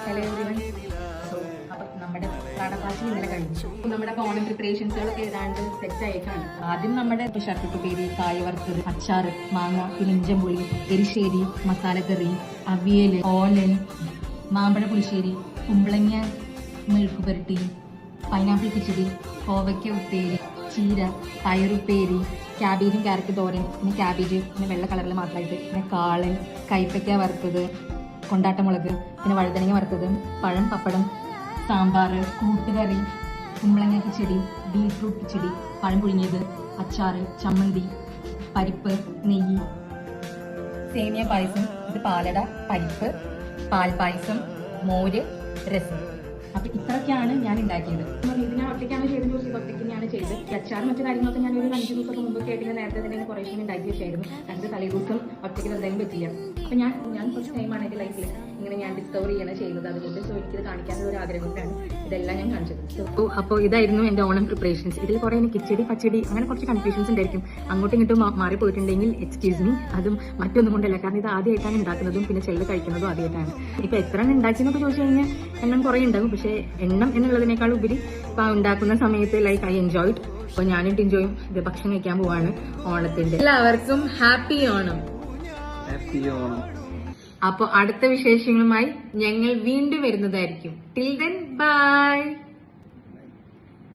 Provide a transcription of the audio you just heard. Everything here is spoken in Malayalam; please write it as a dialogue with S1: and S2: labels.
S1: Hello everyone. സോ അപ്പം നമ്മുടെ കടപ്പാച്ചിൽ ഇന്നലെ കഴിഞ്ഞു. നമ്മുടെ ഓണം പ്രിപ്പറേഷൻസുകളൊക്കെ ഏതാണ്ട് സെറ്റ് ആയിട്ടാണ്. ആദ്യം നമ്മുടെ ശർക്കരപ്പേരി, കായ വറുത്തത്, അച്ചാറ്, മാങ്ങ, പിലിഞ്ചമ്പുളി, എരിശ്ശേരി, മസാലക്കറി, അവിയൽ, ഓലൻ, മാമ്പഴ പുളിശ്ശേരി, കുമ്പളങ്ങ മെഴുക്കുപുരട്ടി, പൈനാപ്പിൾ കിച്ചടി, കോവയ്ക്ക ഉപ്പേരി, ചീര, പയറുപ്പേരി, ക്യാബേജും ക്യാരറ്റ് തോരൻ, പിന്നെ ക്യാബേജ് പിന്നെ വെള്ള കളറിൽ മാത്രമായിട്ട്, പിന്നെ കാളൻ, കൈപ്പയ്ക്ക വറുത്തത്, കൊണ്ടാട്ടമുളക്, പിന്നെ വഴുതനങ്ങ വറുത്തത്, പഴം, പപ്പടം, സാമ്പാർ, കൂട്ടുകറി, കുമ്പളങ്ങ കിച്ചടി, ബീറ്റ്റൂട്ട് കിച്ചടി, പഴം പുഴുങ്ങിയത്, അച്ചാറ്, ചമ്മന്തി, പരിപ്പ്, നെയ്യ്, സേമിയ പായസം, ഇത് പാലട, പരിപ്പ്, പാൽപ്പായസം, മോര്, രസം. അപ്പൊ ഇത്രയൊക്കെയാണ് ഞാൻ ഉണ്ടാക്കിയത്. ഇത് ഞാൻ ഒറ്റയ്ക്കാണ് ചെയ്തത്, ഒറ്റയ്ക്ക് തന്നെയാണ് ചെയ്തത്. ഈ അച്ചാർ മറ്റു കാര്യങ്ങളൊക്കെ ഞാൻ ഒരു 5 ദിവസമൊക്കെ മുമ്പൊക്കെ ആയിട്ട് നേരത്തെ തന്നെ കുറേ ഉണ്ടാക്കി വെച്ചായിരുന്നു. രണ്ട് തലേ ദിവസം ഒറ്റയ്ക്ക് എന്തായാലും പറ്റില്ല. അപ്പൊ ഞാൻ ഫസ്റ്റ് ടൈമാണ് എൻ്റെ ലൈഫിൽ ഇങ്ങനെ ഞാൻ ഡിസ്കവർ ചെയ്യണം ചെയ്യുന്നത്. അതുകൊണ്ട് സോ എനിക്കിത് കാണിക്കാനുള്ള ഒരു ആഗ്രഹം കൊണ്ടാണ് ഇതെല്ലാം ഞാൻ കാണിച്ചത്. അപ്പോൾ ഇതായിരുന്നു എൻ്റെ ഓണം പ്രിപ്പറേഷൻസ്. ഇതിൽ കുറേ കിച്ചടി, പച്ചടി അങ്ങനെ കുറച്ച് കൺഫ്യൂഷൻസ് ഉണ്ടായിരിക്കും. അങ്ങോട്ടും ഇങ്ങോട്ടും മാറിപ്പോയിട്ടുണ്ടെങ്കിൽ എക്സ്ക്യൂസ് മീ. അതും മറ്റൊന്നും കൊണ്ടല്ല, കാരണം ഇത് ആദ്യമായിട്ടാണ് ഉണ്ടാക്കുന്നതും പിന്നെ ചിലത് കഴിക്കുന്നതും ആദ്യമായിട്ടാണ്. ഇപ്പൊ എത്ര ഉണ്ടാക്കിയെന്നൊക്കെ ചോദിച്ചു കഴിഞ്ഞാൽ എണ്ണം കുറേ ഉണ്ടാകും. പക്ഷേ എണ്ണം എന്നുള്ളതിനേക്കാൾ ഉപരി ഇപ്പൊ ഉണ്ടാക്കുന്ന സമയത്ത് ലൈക്ക് ഐ എൻജോയ്ഡ്. അപ്പൊ ഞാനിട്ട് എൻജോയും ഇത് ഭക്ഷണം കഴിക്കാൻ പോവാണ് ഓണത്തിന്റെ. എല്ലാവർക്കും ഹാപ്പി ഓണം. അപ്പൊ അടുത്ത വിശേഷങ്ങളുമായി ഞങ്ങൾ വീണ്ടും വരുന്നതായിരിക്കും. Till then bye.